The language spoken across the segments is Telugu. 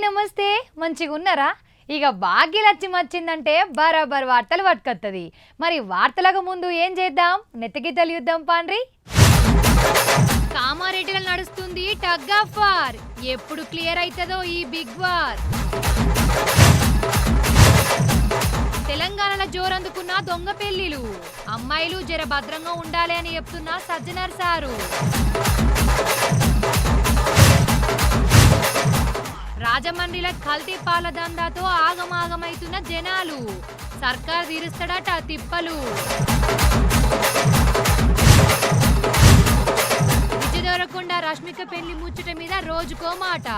నమస్తే మంచిగా ఉన్నారా? ఇక భాగ్యలక్ష్మి వచ్చిందంటే బరాబర్ వార్తలు పట్టుకొత్తది. మరి వార్తలకు ముందు ఏం చేద్దాం, నెత్తిగిద్దలు యుద్ధం పాండ్రి. కామారెడ్డిలో నడుస్తుంది టగ్ ఆఫ్ వార్. ఎప్పుడు క్లియర్ అవుతుందో ఈ బిగ్ వార్. తెలంగాణలో జోరందుకున్న దొంగ పెళ్లిలు. అమ్మాయిలు జర భద్రంగా ఉండాలి అని చెప్తున్న సజ్జనర్ సారు. రాజమండ్రిలో కల్తీ పాల దందాతో ఆగమాగమైతున్న జనాలు. సర్కార్ తీరుస్తాడట తిప్పలు. విజయదేవరకొండ రష్మిక పెళ్లి ముచ్చట మీద రోజుకో మాట.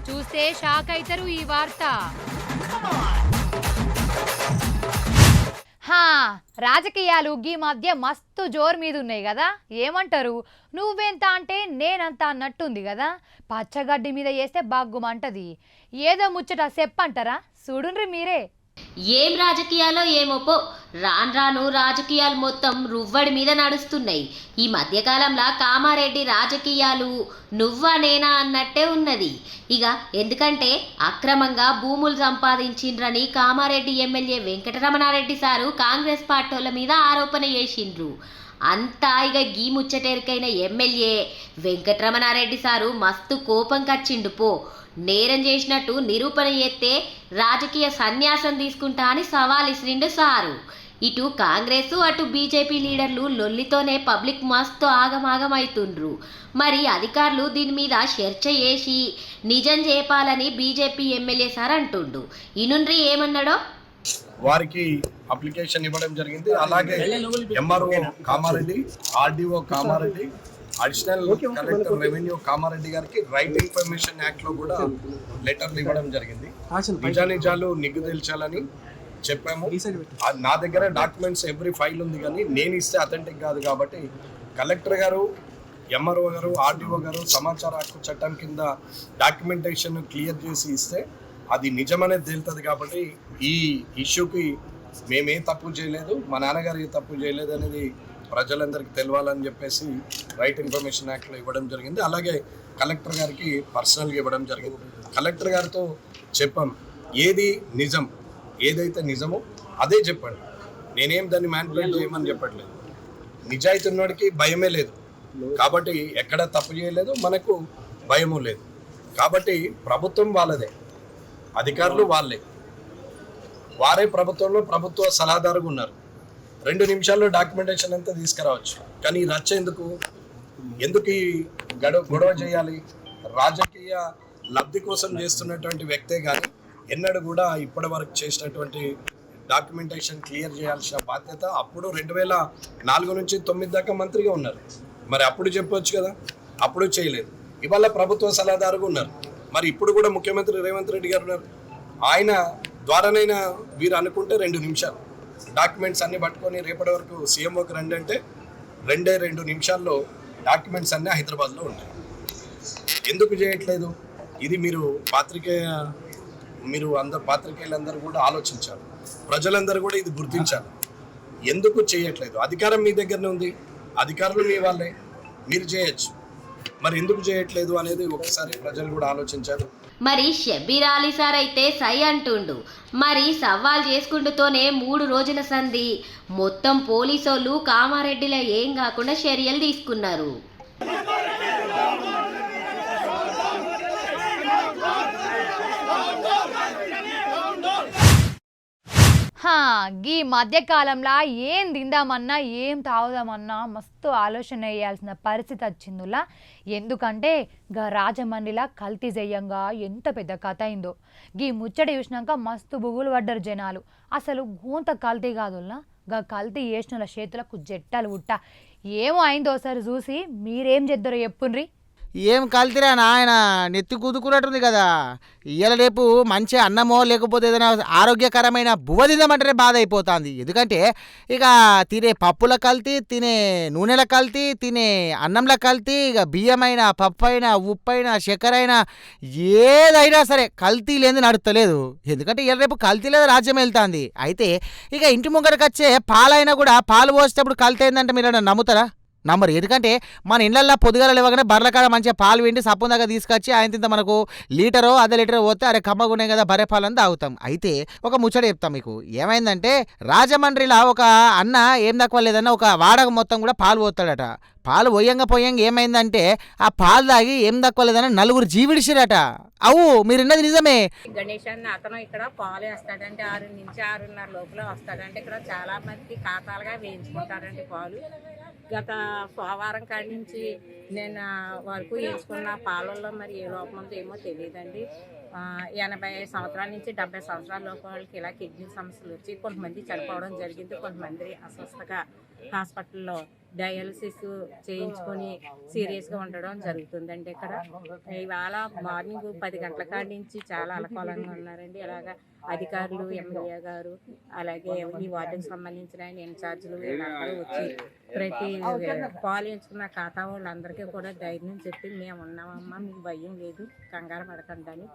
చూస్తే షాక్ అవుతారు ఈ వార్త. రాజకీయాలు ఈ మధ్య మస్తు జోరు మీద ఉన్నాయి కదా. ఏమంటారు, నువ్వెంత అంటే నేనంత అన్నట్టుంది కదా. పచ్చగడ్డి మీద వేస్తే బాగుమంటది. ఏదో ముచ్చట చెప్పంటారా? చూడుండ్రి మీరే. ఏం రాజకీయాలో ఏమోపో, రాను రాజకీయాలు మొత్తం రువ్వడి మీద నడుస్తున్నాయి. ఈ మధ్యకాలంలో కామారెడ్డి రాజకీయాలు నువ్వా నేనా అన్నట్టే ఉన్నది. ఇక ఎందుకంటే అక్రమంగా భూములు సంపాదించిండ్రని కామారెడ్డి ఎమ్మెల్యే వెంకటరమణారెడ్డి సారు కాంగ్రెస్ పార్టీల మీద ఆరోపణ చేసిండ్రు. అంతా ఇక గీ ముచ్చటేరికైన ఎమ్మెల్యే వెంకటరమణారెడ్డి సారు మస్తు కోపం కచ్చిండు. పో, నేరం చేసినట్టు నిరూపణ చేస్తే రాజకీయ సన్యాసం తీసుకుంటా అని సవాల్ ఇస్రిండు సారు. ఇటు కాంగ్రెస్ అటు బీజేపీ లీడర్లు లొల్లితోనే పబ్లిక్ మస్తు ఆగమాగమైతుండ్రు. మరి అధికారులు దీని మీద చర్చ చేసి నిజం చెప్పాలని బీజేపీ ఎమ్మెల్యే సార్ అంటుండు. ఇనుండ్రి ఏమన్నాడో. వారికి అప్లికేషన్ ఇవ్వడం జరిగింది. అలాగే MRO Kamareddy, RDO Kamareddy, additional collector revenue Kamareddy గారికి రైట్ ఇన్ఫర్మేషన్ యాక్ట్ లో కూడా లెటర్లు ఇవ్వడం జరిగింది. నిజాలు నిగ్గు తేల్చాలని చెప్పాము. నా దగ్గర డాక్యుమెంట్స్ ఎవ్రీ ఫైల్ ఉంది, కానీ నేను ఇస్తే అథెంటిక్ కాదు కాబట్టి కలెక్టర్ గారు, ఎంఆర్ఓ గారు, ఆర్డీఓ గారు సమాచార హక్కు చట్టం కింద డాక్యుమెంటేషన్ క్లియర్ చేసి ఇస్తే అది నిజమనేది తేలుతుంది. కాబట్టి ఈ ఇష్యూకి మేమే తప్పు చేయలేదు, మా నాన్నగారు ఏ తప్పు చేయలేదు అనేది ప్రజలందరికీ తెలవాలని చెప్పేసి రైట్ ఇన్ఫర్మేషన్ యాక్ట్లో ఇవ్వడం జరిగింది. అలాగే కలెక్టర్ గారికి పర్సనల్గా ఇవ్వడం జరిగింది. కలెక్టర్ గారితో చెప్పాం, ఏది నిజం, ఏదైతే నిజమో అదే చెప్పండి. నేనేం దాన్ని మ్యానిపులేట్ చేయమని చెప్పట్లేదు. నిజాయితీ ఉన్నవాడికి భయమే లేదు కాబట్టి ఎక్కడ తప్పు చేయలేదు, మనకు భయము లేదు. కాబట్టి ప్రభుత్వం వాళ్ళదే, అధికారులు వాళ్ళే, వారే ప్రభుత్వంలో ప్రభుత్వ సలహాదారుగా ఉన్నారు. 2 నిమిషాల్లో డాక్యుమెంటేషన్ అంతా తీసుకురావచ్చు. కానీ రచ్చ ఎందుకు ఈ గొడవ చేయాలి? రాజకీయ లబ్ధి కోసం చేస్తున్నటువంటి వ్యక్తే కానీ ఎన్నడూ కూడా ఇప్పటి వరకు చేసినటువంటి డాక్యుమెంటేషన్ క్లియర్ చేయాల్సిన బాధ్యత అప్పుడు 2004 నుంచి 2009 దాకా మంత్రిగా ఉన్నారు. మరి అప్పుడు చెప్పవచ్చు కదా, అప్పుడు చేయలేదు. ఇవాళ ప్రభుత్వ సలహాదారుగా ఉన్నారు. మరి ఇప్పుడు కూడా ముఖ్యమంత్రి రేవంత్ రెడ్డి గారు ఉన్నారు. ఆయన ద్వారానైనా వీరు అనుకుంటే 2 నిమిషాలు డాక్యుమెంట్స్ అన్ని పట్టుకొని రేపటి వరకు సీఎంఓకి రండి అంటే 2 నిమిషాల్లో డాక్యుమెంట్స్ అన్నీ హైదరాబాద్లో ఉంటాయి. ఎందుకు చేయట్లేదు? ఇది మీరు పాత్రికేయులందరూ కూడా ఆలోచించాలి, ప్రజలందరూ కూడా ఇది గుర్తించాలి. ఎందుకు చేయట్లేదు? అధికారం మీ దగ్గరనే ఉంది, అధికారులు మీ వాళ్ళే, మీరు చేయొచ్చు. మరి ఎందుకు చేయట్లేదు అనేది ఒకసారి ప్రజలు కూడా ఆలోచించారు. మరి షబ్బీర్ అలీ సార్ అయితే సై అంటుండు. మరి సవాల్ చేసుకుంటూనే 3 రోజుల సంధి మొత్తం పోలీసోళ్ళు కామారెడ్డిలో ఏం కాకుండా చర్యలు తీసుకున్నారు. ఈ మధ్యకాలంలో ఏం తిందామన్నా ఏం తాగుదామన్నా మస్తు ఆలోచన వేయాల్సిన పరిస్థితి వచ్చిందిలా. ఎందుకంటే రాజమండ్రిలా కల్తీ చేయంగా ఎంత పెద్ద కథ అయిందో. ఈ ముచ్చట చూసినాక మస్తు బుగులు పడ్డారు జనాలు. అసలు గోంత కల్తీ కాదులా, కల్తీ చేసిన చేతులకు జట్టాలు ఉట్ట. ఏమో అయిందో ఒకసారి చూసి మీరేం చేద్దరో చెప్పుండ్రి. ఏం కల్తీరా నాయన, నెత్తి కుదుకున్నట్టుంది కదా. ఇవాళ రేపు మంచి అన్నమో లేకపోతే ఏదైనా ఆరోగ్యకరమైన బువ్వ తిందామంటేనే బాధ అయిపోతుంది. ఎందుకంటే ఇక తినే పప్పుల కల్తీ, తినే నూనెల కల్తీ, తినే అన్నంల కల్తీ, ఇక బియ్యమైనా, పప్పు అయినా, ఉప్పు అయినా, చక్కెర అయినా ఏదైనా సరే కల్తీ లేని నడుస్తలేదు. ఎందుకంటే ఇవాళ రేపు కల్తీ లేదా రాజ్యం వెళ్తుంది. అయితే ఇక ఇంటి ముంగడికి వచ్చే పాలైనా కూడా పాలు పోసేటప్పుడు కల్తీ అయిందంటే మీరు నమ్ముతారా? నమ్మరు. ఎందుకంటే మన ఇళ్ళల్లో పొద్దుగాల లేవగానే బర్రెల కాడ మంచిగా పాలు పిండి సప్పం దాకా తీసుకొచ్చి ఆయన తింత మనకు లీటరో అర్ధ లీటరో పోతే అరే కమ్మగున్నాయి కదా బర్రె పాలు అని తాగుతాం. అయితే ఒక ముచ్చట చెప్తాం మీకు. ఏమైందంటే రాజమండ్రిలో ఒక అన్న ఏం తక్కువ లేదన్న ఒక వాడక మొత్తం కూడా పాలు పోతాడట. పాలు పోయంగా ఏమైందంటే ఆ పాలు తాగి ఏం తక్కువ లేదని 4 జీవిడిసిరట. అవు మీరున్నది నిజమే. గణేష్ అన్న అతను ఇక్కడ పాలు వేస్తాడంటే 6 నుంచి 6:30 లోపల వస్తాడంటే ఇక్కడ చాలా మంది ఖాతాలుగా వేయించుకుంటారండి పాలు. గత సోమవారం కాడి నుంచి నేను వరకు వేయించుకున్న పాలల్లో మరి ఏ లోపం ఉందో ఏమో తెలియదండి. 80 సంవత్సరాల నుంచి 70 సంవత్సరాల లోపల వాళ్ళకి ఇలా కిడ్నీ సమస్యలు వచ్చి కొంతమంది చనిపోవడం జరిగింది. కొంతమంది అస్వస్థగా హాస్పిటల్లో డయాలసిస్ చేయించుకొని సీరియస్గా ఉండడం జరుగుతుందండి. ఇక్కడ ఇవాళ మార్నింగ్ 10 గంటల కాడి నుంచి చాలా అలకోలంగా ఉన్నారండి. అలాగా అధికారులు, ఎమ్మెల్యే గారు, అలాగే ఈ వార్డుకి సంబంధించిన ఆయన ఇన్ఛార్జీలు వీళ్ళందరూ వచ్చి ప్రతి పాలు ఎంచుకున్న ఖాతా వాళ్ళందరికీ కూడా ధైర్యం చెప్పి మేము ఉన్నామమ్మా, మీకు భయం లేదు, కంగారు పడకండి అని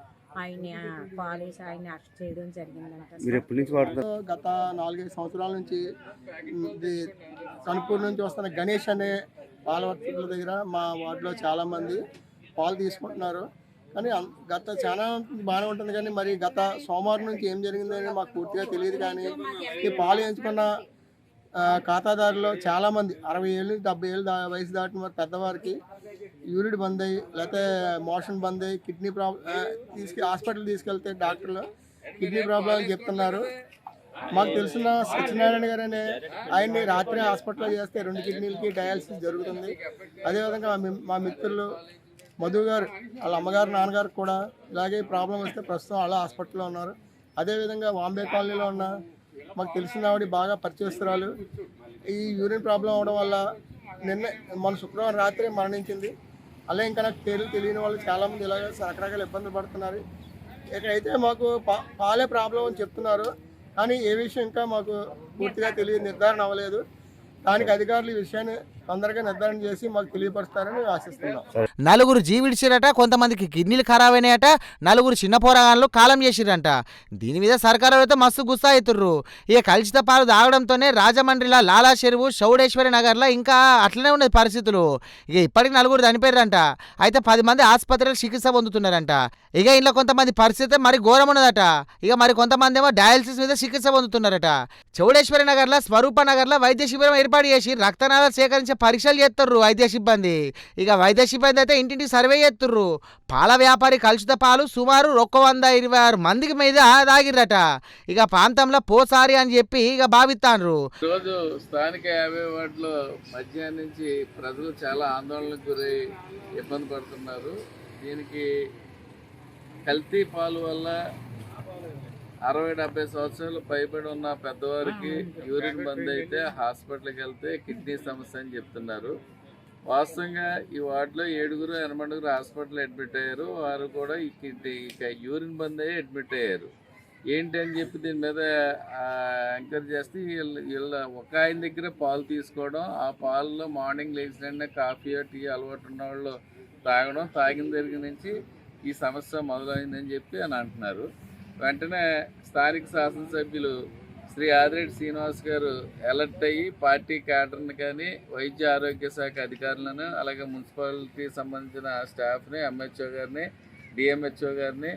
ఆయన పాలేసి ఆయన అరెస్ట్ చేయడం జరిగిందంట. గత 4-5 సంవత్సరాల నుంచి ఇది కనుపూర్ నుంచి వస్తున్న గణేష్ అనే పాల వర్తకుల దగ్గర మా వార్డులో చాలామంది పాలు తీసుకుంటున్నారు. కానీ గత చాలా బాగానే ఉంటుంది, కానీ మరి గత సోమవారం నుంచి ఏం జరిగిందని మాకు పూర్తిగా తెలియదు. కానీ ఈ పాలు ఎంచుకున్న ఖాతాదారులు చాలామంది 60 ఏళ్ళు 70 ఏళ్ళు వయసు దాటిన వారు పెద్దవారికి యూరిన్ బంద్ అయ్యి, లేకపోతే మోషన్ బంద్ అయ్యి, కిడ్నీ ప్రాబ్లం హాస్పిటల్ తీసుకెళ్తే డాక్టర్లు కిడ్నీ ప్రాబ్లం అని చెప్తున్నారు. మాకు తెలిసిన సత్యనారాయణ గారు అనే ఆయన్ని రాత్రి హాస్పిటల్లో చేస్తే 2 కిడ్నీలకి డయాలసిస్ జరుగుతుంది. అదేవిధంగా మా మిత్రులు మధు గారు వాళ్ళ అమ్మగారు నాన్నగారు కూడా ఇలాగే ప్రాబ్లం వస్తే ప్రస్తుతం వాళ్ళ హాస్పిటల్లో ఉన్నారు. అదేవిధంగా వాంబే కాలనీలో ఉన్న మాకు తెలిసిన ఆవిడ బాగా పరిచయస్తురాలు ఈ యూరిన్ ప్రాబ్లం అవడం వల్ల మన శుక్రవారం రాత్రి మరణించింది. అలా ఇంకా నాకు తెలియని వాళ్ళు చాలామంది ఇలాగ రకరకాల ఇబ్బందులు పడుతున్నారు. ఇక్కడైతే మాకు పాలే ప్రాబ్లం అని చెప్తున్నారు, కానీ ఏ విషయం ఇంకా మాకు పూర్తిగా నిర్ధారణ అవ్వలేదు. దానికి అధికారులు ఈ విషయాన్ని తొందరగా నిర్ధారణ చేసి మాకు తెలియపరుస్తారని ఆశిస్తున్నాం. 4 జీవిడిచిరట, కొంతమందికి కిడ్నీలు ఖరాబ్ అయినాయట, 4 చిన్న పోరగాళ్ళు కాలం చేసిరంట. దీని మీద సర్కారు అయితే మస్తు గుస్సా అవుతుర్రు. ఇక కలుషిత పాలు తాగడంతోనే రాజమండ్రిలో లాలా చెరువు, చౌడేశ్వరి నగర్లో ఇంకా అట్లనే ఉన్నది పరిస్థితులు. ఇక ఇప్పటికి 4 చనిపోయారంట. అయితే 10 మంది ఆసుపత్రిలో చికిత్స పొందుతున్నారంట. ఇక ఇంట్లో కొంతమంది పరిస్థితి మరి ఘోరం ఉన్నదట. ఇక మరి కొంతమంది ఏమో డయాలసిస్ మీద చికిత్స పొందుతున్నారట. చౌడేశ్వరి నగర్లో, స్వరూప నగర్లో వైద్య శిబిరం ఏర్పాటు చేసి రక్తనాళాలు సేకరించే పరీక్షలు చేస్తుర్రు వైద్య సిబ్బంది. ఇక వైద్య సిబ్బంది అయితే ఇంటింటి సర్వే చేస్తుర్రు. పాల వ్యాపారి కలుషిత పాలు సుమారు 126 మందికి మీద తాగిర్రట. ఇక ప్రాంతంలో పోసారి అని చెప్పి ఇక భావిస్తాండ్రు. రోజు స్థానిక 50 వార్డులో మధ్యాహ్నం నుంచి ప్రజలు చాలా ఆందోళనకు గురై ఇబ్బంది పడుతున్నారు. దీనికి కల్తీ పాలు వల్ల 60-70 సంవత్సరాలు పైబడి ఉన్న పెద్దవారికి యూరిన్ బంద్ అయితే హాస్పిటల్కి వెళ్తే కిడ్నీ సమస్య అని చెప్తున్నారు. వాస్తవంగా ఈ వార్డులో 7-8 హాస్పిటల్ అడ్మిట్ అయ్యారు. వారు కూడా ఈ యూరిన్ బంద్ అయ్యి అడ్మిట్ అయ్యారు. ఏంటి అని చెప్పి దీని మీద ఎంకరేజ్ చేస్తే వీళ్ళ ఒక ఆయన దగ్గర పాలు తీసుకోవడం, ఆ పాలలో మార్నింగ్ లేచిన వెంటనే కాఫీ టీ అలవాటు ఉన్న వాళ్ళు తాగడం, తాగిన దగ్గర నుంచి ఈ సమస్య మొదలైందని చెప్పి అని అంటున్నారు. వెంటనే స్థానిక శాసనసభ్యులు శ్రీ ఆదిరెడ్డి శ్రీనివాస్ గారు అలర్ట్ అయ్యి పార్టీ క్యాడర్ని కానీ, వైద్య ఆరోగ్య శాఖ అధికారులను, అలాగే మున్సిపాలిటీ సంబంధించిన స్టాఫ్ని, ఎంహెచ్ఓ గారిని, డిఎంహెచ్ఓ గారిని,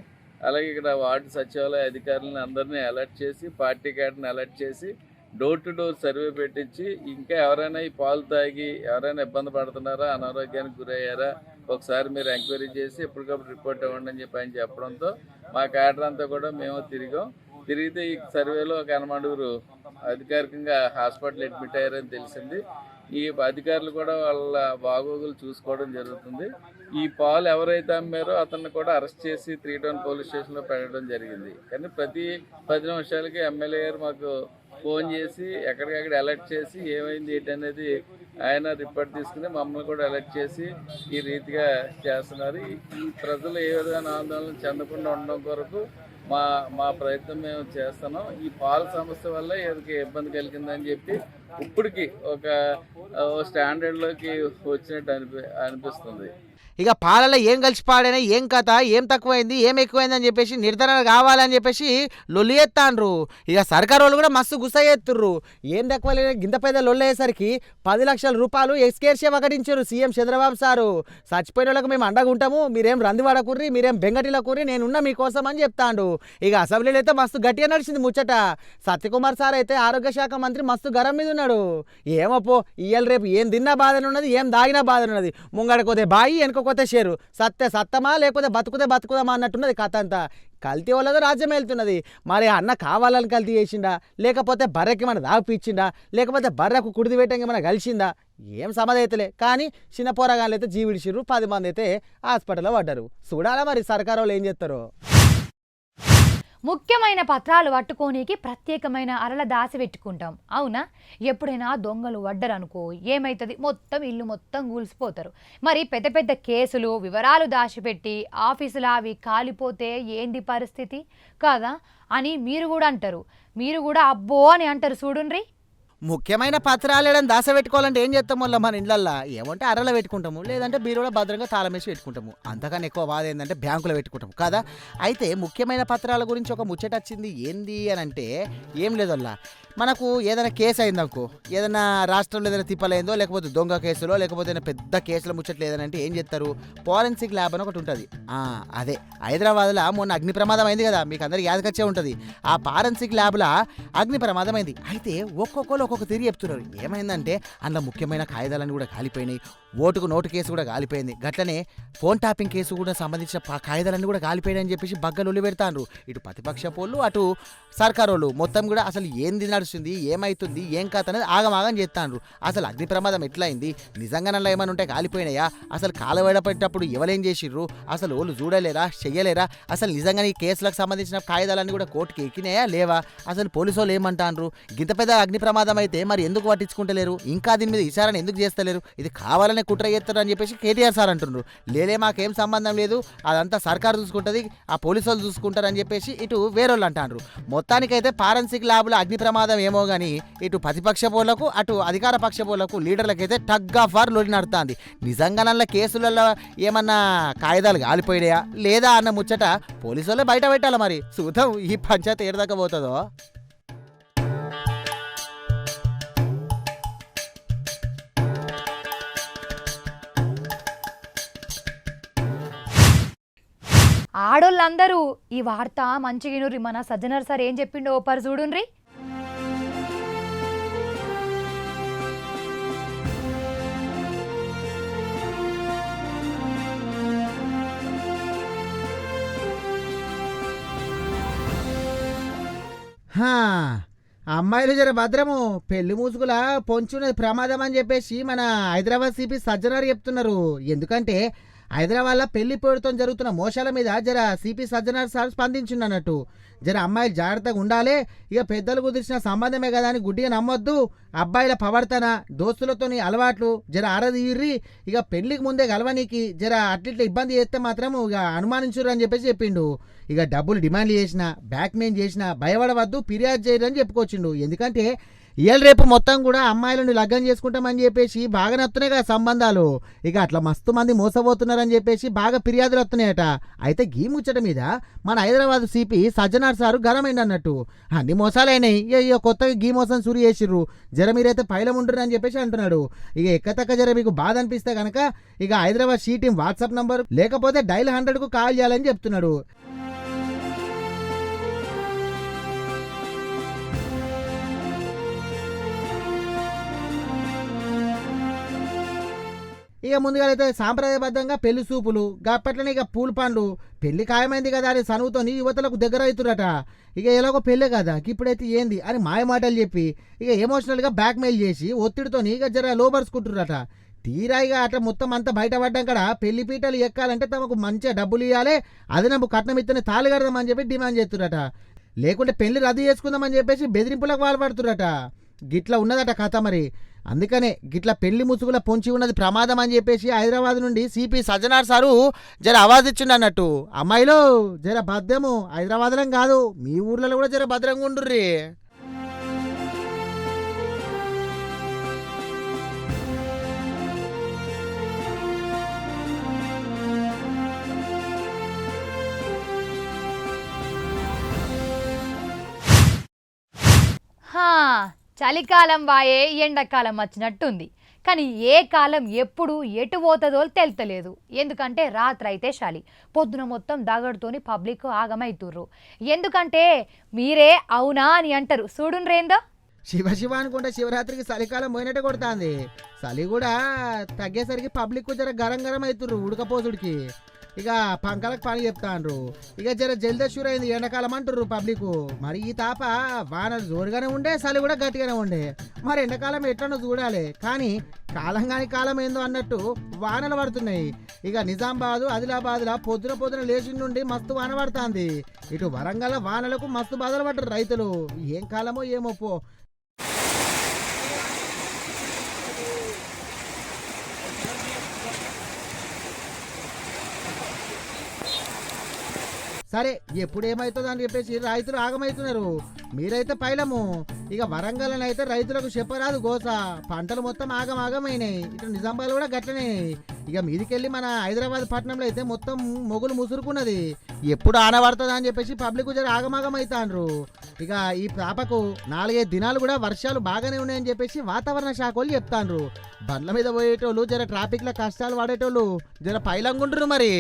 అలాగే ఇక్కడ వార్డు సచివాలయ అధికారులను అందరినీ అలర్ట్ చేసి, పార్టీ క్యాడర్ని అలర్ట్ చేసి డోర్ టు డోర్ సర్వే పెట్టించి ఇంకా ఎవరైనా ఈ పాలు తాగి ఎవరైనా ఇబ్బంది పడుతున్నారా, అనారోగ్యానికి గురయ్యారా, ఒకసారి మీరు ఎంక్వైరీ చేసి ఎప్పటికప్పుడు రిపోర్ట్ ఇవ్వండి అని చెప్పి ఆయన చెప్పడంతో మా క్యాడర్ అంతా కూడా మేము తిరిగితే ఈ సర్వేలో ఒక 80 అధికారికంగా హాస్పిటల్ అడ్మిట్ అయ్యారని తెలిసింది. ఈ అధికారులు కూడా వాళ్ళ బాగోగులు చూసుకోవడం జరుగుతుంది. ఈ పాలు ఎవరైతే అమ్మారో అతన్ని కూడా అరెస్ట్ చేసి 3 టౌన్ పోలీస్ స్టేషన్లో పెట్టడం జరిగింది. కానీ ప్రతి 10 నిమిషాలకి ఎమ్మెల్యే గారు మాకు ఫోన్ చేసి ఎక్కడికక్కడ అలర్ట్ చేసి ఏమైంది ఏంటి అనేది ఆయన రిపోర్ట్ తీసుకుని మమ్మల్ని కూడా అలర్ట్ చేసి ఈ రీతిగా చేస్తున్నారు. ఈ ప్రజలు ఏ విధమైన ఆందోళన చెందకుండా ఉండడం కొరకు మా ప్రయత్నం మేము చేస్తున్నాం. ఈ పాల సమస్య వల్ల ఎవరికి ఇబ్బంది కలిగిందని చెప్పి ఇప్పటికి ఒక స్టాండర్డ్లోకి వచ్చినట్టు అనిపిస్తుంది. ఇక పాలలో ఏం కలిసి పాడైనా ఏం కథ ఏం తక్కువైంది ఏం ఎక్కువైంది అని చెప్పేసి నిర్ధారణ కావాలని చెప్పేసి లొల్లి ఎత్తాండ్రు. ఇక సర్కారు వాళ్ళు కూడా మస్తు గుస్స ఎత్తుర్రు. ఏం తక్కువ గింత పెద్ద లొల్లి అయ్యేసరికి 10 లక్షల రూపాయలు ఎక్స్కేర్షియా ప్రకటించారు సీఎం చంద్రబాబు సారు. చచ్చిపోయిన వాళ్ళకి మేము అండగా ఉంటాము, మీరేం రందివాడకుర్రి, మీరేం బెంగటిలకుర్రి, నేనున్నా మీకోసం అని చెప్తాండు. ఇక అసెంబ్లీలో అయితే మస్తు గట్టిగా నడిచింది ముచ్చట. సత్యకుమార్ సార్ అయితే ఆరోగ్య శాఖ మంత్రి మస్తు గరం మీద ఉన్నాడు. ఏమో పో, ఇయ్యాల రేపు ఏం తిన్నా బాధనున్నది, ఏం దాగినా బాధనున్నది. ముంగడకోతే బాయి వెనుకపోతే షేరు, సత్తే సత్తమా లేకపోతే బతుకుతే బతుకుదామా అన్నట్టున్నది కథ అంతా. కల్తీ వాళ్ళదో రాజ్యం వెళ్తున్నది. మరి అన్న కావాలని కల్తీ చేసిండా, లేకపోతే బర్రెకి మన దాపిచ్చిండా, లేకపోతే బర్రెకు కుడిది వేయటంగా మన కలిసిందా, ఏం సమదైతలే. కానీ చిన్న పోరగాళ్ళు అయితే జీవిడిచిర్రు, 10 మంది అయితే హాస్పిటల్లో పడ్డారు. చూడాలా మరి సర్కారు వాళ్ళు ఏం చేస్తారో. ముఖ్యమైన పత్రాలు పట్టుకోనీకి ప్రత్యేకమైన అరల దాసి పెట్టుకుంటాం అవునా. ఎప్పుడైనా దొంగలు వడ్డరనుకో ఏమవుతుంది, మొత్తం ఇల్లు మొత్తం కూల్సిపోతారు. మరి పెద్ద పెద్ద కేసులు వివరాలు దాచిపెట్టి ఆఫీసులో అవి కాలిపోతే ఏంది పరిస్థితి కాదా అని మీరు కూడా అంటారు. మీరు కూడా అబ్బో అని అంటారు. చూడుండ్రి, ముఖ్యమైన పత్రాలేదని దాసపెట్టుకోవాలంటే ఏం చేస్తాం వల్ల మన ఇళ్ళల్లో ఏమంటే అరలో పెట్టుకుంటాము, లేదంటే బీరులో భద్రంగా తాళం వేసి పెట్టుకుంటాము. అంతకన్నా ఎక్కువ బాధ ఏంటంటే బ్యాంకులో పెట్టుకుంటాము కదా. అయితే ముఖ్యమైన పత్రాల గురించి ఒక ముచ్చట వచ్చింది. ఏంది అని అంటే ఏం లేదల్లా, మనకు ఏదైనా కేసు అయిందనుకో, ఏదైనా రాష్ట్రంలో ఏదైనా తిప్పలైందో, లేకపోతే దొంగ కేసులో, లేకపోతే పెద్ద కేసుల ముచ్చట్లు ఏదైనా అంటే ఏం చేస్తారు, ఫోరెన్సిక్ ల్యాబ్ అని ఒకటి ఉంటుంది. అదే హైదరాబాద్లో మొన్న అగ్ని ప్రమాదం అయింది కదా, మీకు అందరికి యాదకొచ్చే ఉంటుంది. ఆ ఫోరెన్సిక్ ల్యాబ్లో అగ్ని ప్రమాదం అయింది. అయితే ఒక్కొక్కరు ఒక్కొక్క తిరిగి చెప్తున్నారు. ఏమైందంటే అందులో ముఖ్యమైన కాగితాలన్నీ కూడా కాలిపోయినాయి, ఓటుకు నోటు కేసు కూడా కాలిపోయింది, గట్లనే ఫోన్ ట్యాపింగ్ కేసు కూడా సంబంధించిన కాగితాలన్నీ కూడా కాలిపోయినాయి అని చెప్పేసి బగ్గలు పెడతాండ్రు. ఇటు ప్రతిపక్ష పోళ్ళు అటు సర్కారు వాళ్ళు మొత్తం కూడా అసలు ఏంది నడుస్తుంది, ఏమైతుంది, ఏం కథ అనేది ఆగమాగం చేస్తాండ్రు. అసలు అగ్ని ప్రమాదం ఎట్లయింది, నిజంగా నల్ల ఏమైనా ఉంటే కాలిపోయినాయా, అసలు కాలవేడపడేటప్పుడు ఎవరేం చేసిర్రు, అసలు వాళ్ళు చూడలేరా చెయ్యలేరా, అసలు నిజంగా ఈ కేసులకు సంబంధించిన కాగితాలన్నీ కూడా కోర్టుకి ఎక్కినాయా లేవా, అసలు పోలీసు వాళ్ళు ఏమంటాండ్రు, గింత పెద్ద అగ్ని ప్రమాదం అయితే మరి ఎందుకు పట్టించుకుంటలేరు, ఇంకా దీని మీద విచారణ ఎందుకు చేస్తలేరు, ఇది కావాలనే కుట్ర చేస్తారు అని చెప్పేసి కేటీఆర్ సార్ అంటున్నారు. లేదే మాకేం సంబంధం లేదు, అదంతా సర్కారు చూసుకుంటుంది, ఆ పోలీసు వాళ్ళు చూసుకుంటారు అని చెప్పేసి ఇటు వేరేళ్ళు అంటారు. మొత్తానికైతే ఫారెన్సిక్ ల్యాబ్లో అగ్ని ప్రమాదం ఏమో కానీ ఇటు ప్రతిపక్ష పోలకు అటు అధికార పక్ష పోలకు లీడర్లకైతే టగ్ ఆఫ్ వార్ లొల్లి నడుతుంది. నిజంగా నల్ల కేసులలో ఏమన్నా కాగితాలు కాలిపోయాయా లేదా అన్న ముచ్చట పోలీసు వాళ్ళే బయట పెట్టాలి. మరి చూద్దాం ఈ పంచాయతీ ఏడదాకా పోతుందో. ఆడోళ్ళందరూ ఈ వార్త మంచిగా వినుర్రి. మన సజ్జనర్ సార్ ఏం చెప్పిండో ఓపారు చూడుండ్రి. అమ్మాయిలు జర భద్రము, పెళ్లి మూసుకులా పొంచున్నది ప్రమాదం అని చెప్పేసి మన హైదరాబాద్ సిపి సజ్జనార్ చెప్తున్నారు. ఎందుకంటే హైదరాబాద్లో పెళ్లి పేరుతో జరుగుతున్న మోసాల మీద జర సిపి సజ్జనార్ సార్ స్పందించున్నట్టు. జర అమ్మాయిలు జాగ్రత్తగా ఉండాలి, ఇక పెద్దలు కుదిర్చిన సంబంధమే కదా అని గుడ్డిగా నమ్మొద్దు, అబ్బాయిల ప్రవర్తన దోస్తులతోని అలవాట్లు జర ఆరదీర్రి, ఇక పెళ్లికి ముందే కలవనీకి జర అట్లిట్లా ఇబ్బంది చేస్తే మాత్రం ఇక అనుమానించురు అని చెప్పేసి చెప్పిండు. ఇక డబ్బులు డిమాండ్ చేసినా బ్యాక్మెయిన్ చేసినా భయపడవద్దు, ఫిర్యాదు చేయరు అని చెప్పుకొచ్చిండు. ఎందుకంటే ఇవాళ రేపు మొత్తం కూడా అమ్మాయిలను లగ్గం చేసుకుంటామని చెప్పేసి బాగా నత్తున్నాయి కదా సంబంధాలు, ఇక అట్లా మస్తు మంది మోసపోతున్నారని చెప్పేసి బాగా ఫిర్యాదులు వస్తున్నాయట. అయితే గీ ముచ్చట మీద మన హైదరాబాద్ సిపి సజ్జనార్ సారు గరమైంది అన్నట్టు. అన్ని మోసాలైనాయి, ఇక కొత్తగా గీ మోసం సురి చేసిర్రు, జర మీరైతే పైలం ఉంటారు అని చెప్పేసి అంటున్నాడు. ఇక ఎక్కతక్క జర మీకు బాధ అనిపిస్తే కనుక ఇక Hyderabad she team WhatsApp number లేకపోతే డైల్ 100కు కాల్ చేయాలని చెప్తున్నాడు. ఇక ముందుగా అయితే సాంప్రదాయబద్ధంగా పెళ్లి సూపులు గప్పట్లనే ఇక పూల పండ్లు, పెళ్లి ఖాయమైంది కదా అని సనువుతోని యువతలకు దగ్గర అవుతురట. ఇక ఎలాగో పెళ్ళే కదా ఇప్పుడైతే ఏంది అని మాయ మాటలు చెప్పి ఇక ఎమోషనల్గా బ్లాక్మెయిల్ చేసి ఒత్తిడితోని ఇక జర లోబర్చుకుంటురట. తీరాయిగా అట్లా మొత్తం అంతా బయటపడ్డాం కదా పెళ్లి పీటలు ఎక్కాలంటే తమకు మంచిగా డబ్బులు ఇవ్వాలి, అదనపు కట్నం ఇస్తేనే తాళి కడదామని చెప్పి డిమాండ్ చేస్తురట. లేకుంటే పెళ్లి రద్దు చేసుకుందామని చెప్పేసి బెదిరింపులకు పాల్పడుతురట. గిట్లా ఉన్నదట కథ. మరి అందుకనే గిట్లా పెళ్లి ముసుగుల పొంచి ఉన్నది ప్రమాదం అని చెప్పేసి హైదరాబాద్ నుండి సిపి సజ్జనార్ సారు జర ఆవాజ్ ఇచ్చిండు అన్నట్టు. అమ్మాయిలు జర భద్రము, హైదరాబాద్లో కాదు మీ ఊర్లలో కూడా జర భద్రంగా ఉండుర్రి. చలికాలం వాయే ఎండాకాలం వచ్చినట్టుంది. కానీ ఏ కాలం ఎప్పుడు ఎటు పోతుందో తెలుతలేదు. ఎందుకంటే రాత్రి అయితే చలి, పొద్దున మొత్తం దగడుతోని పబ్లిక్ ఆగమైతుర్రు. ఎందుకంటే మీరే అవునా అని అంటారు. చూడుండ్రేందో. శివ అనుకుంటే శివరాత్రికి చలికాలం పోయినట్టే కొడుతుంది. చలి కూడా తగ్గేసరికి పబ్లిక్ జర గరం గరం అవుతుర్రు ఉడకపోసుడికి. ఇక పంకలకు పని చెప్తాండ్రు. ఇక జర జల్దీ షూర్ అయింది ఎండాకాలం అంటుర్రు పబ్లిక్. మరి ఈ తాప వానలు జోరుగానే ఉండే, చలి కూడా గట్టిగానే ఉండే. మరి ఎండాకాలం ఎట్లనో చూడాలి. కానీ కాలం కాని కాలం ఏందో అన్నట్టు వానలు పడుతున్నాయి. ఇక నిజామాబాద్ ఆదిలాబాద్లా పొద్దున లేచి నుండి మస్తు వాన పడుతుంది. ఇటు వరంగల్ వానలకు మస్తు బాధలు పడ్డారు రైతులు. ఏం కాలమో ఏమో పో. సరే ఎప్పుడు ఏమవుతుందో అని చెప్పేసి రైతులు ఆగమవుతున్నారు. మీరైతే పైలము. ఇక వరంగల్ అయితే రైతులకు చెప్పరాదు గోస. పంటలు మొత్తం ఆగమైనాయి. ఇటు నిజామాబాద్ కూడా గట్లనే. ఇక మీదికెళ్ళి మన హైదరాబాద్ పట్టణంలో అయితే మొత్తం మొగులు ముసురుకున్నది. ఎప్పుడు ఆనబడుతుందా అని చెప్పేసి పబ్లిక్ జర ఆగమాగమవుతాండ్రు. ఇక ఈ పాపకు 4-5 దినాలు కూడా వర్షాలు బాగానే ఉన్నాయని చెప్పేసి వాతావరణ శాఖ వాళ్ళు చెప్తాండ్రు. బండ్ల మీద పోయేటోళ్ళు జర ట్రాఫిక్లో కష్టాలు పడేటోళ్ళు జర పైలంగుండ్రు మరి.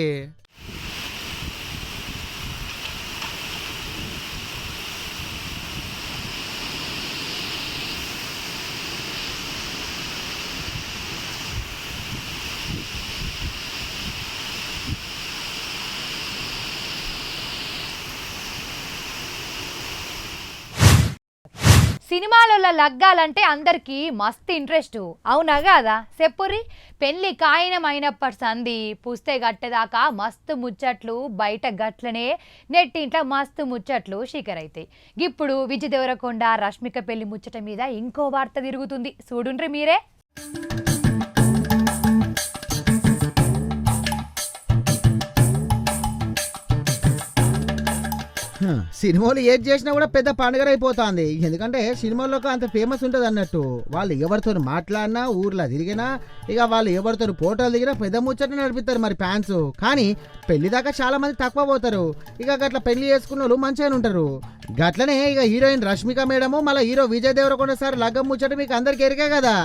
సినిమాలలో లగ్గాలంటే అందరికీ మస్తు ఇంట్రెస్ట్. అవునా కాదా చెప్పుర్రి. పెళ్లి కాయనం అయినప్పటి సంది పుస్తే గట్టేదాకా మస్తు ముచ్చట్లు బయట గట్లనే నెట్టింట్లో మస్తు ముచ్చట్లు షికరైతాయి. ఇప్పుడు విజయ్ దేవరకొండ రష్మిక పెళ్లి ముచ్చట మీద ఇంకో వార్త తిరుగుతుంది. చూడుండ్రి మీరే. సినిమాలు ఏది చేసినా కూడా పెద్ద పండుగ అయిపోతుంది. ఎందుకంటే సినిమాల్లోకి అంత ఫేమస్ ఉంటుంది అన్నట్టు. వాళ్ళు ఎవరితో మాట్లాడినా ఊర్లో తిరిగినా ఇక వాళ్ళు ఎవరితో ఫోటోలు దిగినా పెద్ద ముచ్చట నడిపిస్తారు మరి ఫ్యాన్స్. కానీ పెళ్లి దాకా చాలా మంది తక్కువ పోతారు. ఇక గట్ల పెళ్లి చేసుకున్న వాళ్ళు మంచిగానే ఉంటారు. గట్లనే ఇక హీరోయిన్ రష్మిక మేడము మళ్ళీ హీరో విజయ్ దేవరకొండ సార్ లగ్గం ముచ్చట మీకు అందరికి ఎరికే కదా.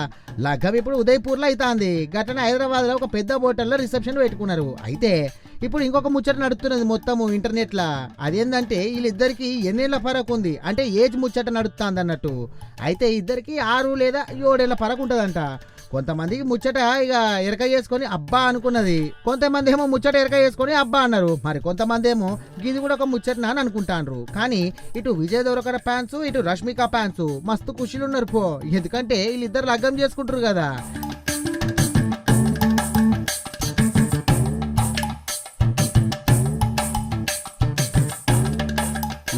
లగ్గం ఇప్పుడు ఉదయపూర్లో అవుతుంది. గట్లనే హైదరాబాద్లో ఒక పెద్ద హోటల్లో రిసెప్షన్ పెట్టుకున్నారు. అయితే ఇప్పుడు ఇంకొక ముచ్చట నడుస్తున్నది మొత్తము ఇంటర్నెట్లో. అదేంటంటే వీళ్ళిద్దరికి ఎన్నేళ్ల ఫరక్ ఉంది అంటే ఏజ్ ముచ్చట నడుస్తుంది అన్నట్టు. అయితే ఇద్దరికి 6 లేదా 7 ఏళ్ల ఫరక్ ఉంటుందంట. కొంతమందికి ముచ్చట ఇక ఎరక చేసుకొని అబ్బా అనుకున్నది. కొంతమంది ఏమో ముచ్చట ఎరక చేసుకొని అబ్బా అన్నారు. మరి కొంతమంది ఏమో ఇది కూడా ఒక ముచ్చట అని అనుకుంటాండ్రు. కానీ ఇటు విజయ్ దేవరకొండ ఫ్యాన్స్ ఇటు రష్మిక ఫ్యాన్స్ మస్తు ఖుషీలు ఉన్నారు పో. ఎందుకంటే వీళ్ళిద్దరు లగ్గం చేసుకుంటారు కదా.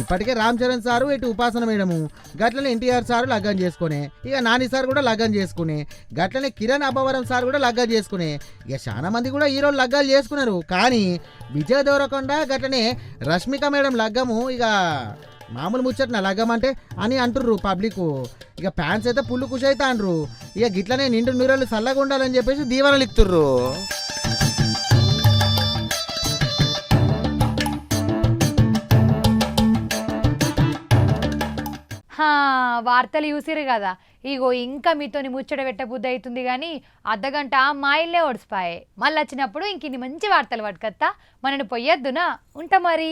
ఇప్పటికే రామ్ చరణ్ సారు ఇటు ఉపాసన మేడము గట్లనే ఎన్టీఆర్ సారు లగ్గం చేసుకునే. ఇక నాని సార్ కూడా లగ్గం చేసుకునే. గట్లనే కిరణ్ అబ్బవరం సార్ కూడా లగ్గం చేసుకునే. ఇక చాలా మంది కూడా హీరోలు లగ్గాలు చేసుకున్నారు. కానీ విజయ్ దేవరకొండ గట్లనే రష్మిక మేడం లగ్గము ఇక మామూలు ముచ్చట లగ్గం అంటే అని అంటుర్రు పబ్లిక్. ఇక ఫ్యాన్స్ అయితే పుల్లు ఖుషి అవుతా అంటారు. ఇక గిట్లనే నిండు నీళ్ళు చల్లగా ఉండాలని చెప్పేసి దీవెనలు ఇస్తుర్రు. వార్తలు చూసిరు కదా. ఇగో ఇంకా మీతోని ముచ్చట పెట్టబుద్ధి అవుతుంది కానీ అర్ధగంట మా ఇల్లే ఓడిసిపాయే. మళ్ళీ వచ్చినప్పుడు ఇంక ఇన్ని మంచి వార్తలు పట్టుకత్తా. మనని పొయ్యొద్దునా. ఉంటా మరి.